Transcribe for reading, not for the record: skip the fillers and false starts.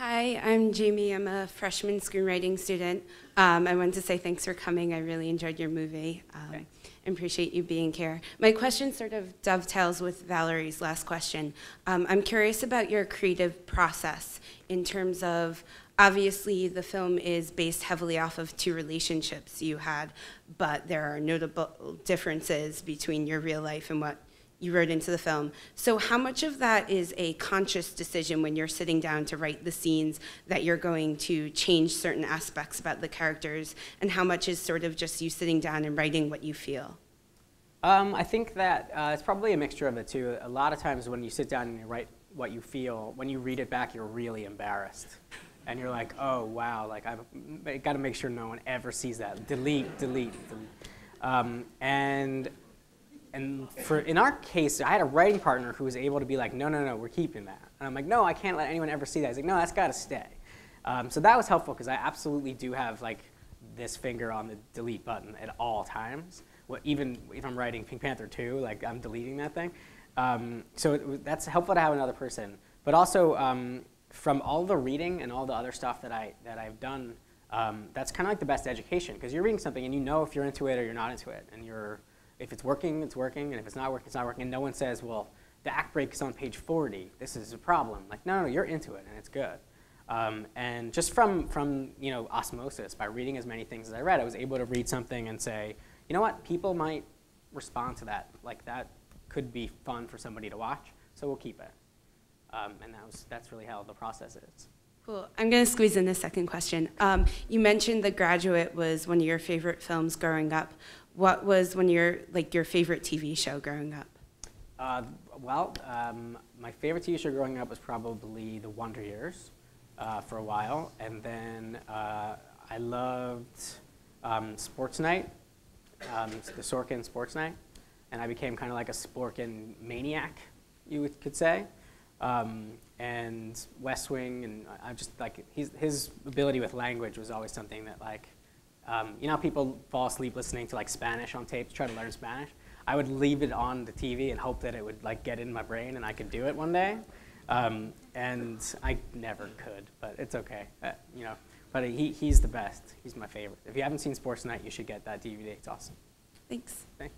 Hi, I'm Jamie. I'm a freshman screenwriting student. I wanted to say thanks for coming. I really enjoyed your movie. I appreciate you being here. My question sort of dovetails with Valerie's last question. I'm curious about your creative process in terms of, obviously the film is based heavily off of two relationships you had, but there are notable differences between your real life and what you wrote into the film. So how much of that is a conscious decision when you're sitting down to write the scenes that you're going to change certain aspects about the characters, and how much is sort of just you sitting down and writing what you feel? I think that it's probably a mixture of the two. A lot of times when you sit down and you write what you feel, when you read it back, you're really embarrassed. And you're like, oh, wow, like I've got to make sure no one ever sees that. Delete, delete, delete. And in our case, I had a writing partner who was able to be like, no, no, no, we're keeping that. And I'm like, no, I can't let anyone ever see that. He's like, no, that's got to stay. So that was helpful because I absolutely do have like this finger on the delete button at all times. Even if I'm writing Pink Panther 2, like I'm deleting that thing. That's helpful to have another person. But also from all the reading and all the other stuff that I've done, that's kind of like the best education because you're reading something and you know if you're into it or you're not into it, and if it's working, it's working, and if it's not working, it's not working. And no one says, well, the act break is on page 40. This is a problem. Like, no, no, you're into it, and it's good. And just from osmosis, by reading as many things as I read, I was able to read something and say, you know what, people might respond to that. Like, that could be fun for somebody to watch, so we'll keep it. And that's really how the process is. Cool. I'm going to squeeze in a second question. You mentioned The Graduate was one of your favorite films growing up. What was your favorite TV show growing up? My favorite TV show growing up was probably The Wonder Years for a while. And then I loved Sports Night, the Sorkin Sports Night. And I became kind of like a Sporkin maniac, you could say. And West Wing, and I just like his ability with language was always something that like, you know how people fall asleep listening to like Spanish on tape to try to learn Spanish? I would leave it on the TV and hope that it would like get in my brain and I could do it one day. And I never could, but it's okay. But he's the best. He's my favorite. If you haven't seen Sports Night, you should get that DVD. It's awesome. Thanks. Thanks.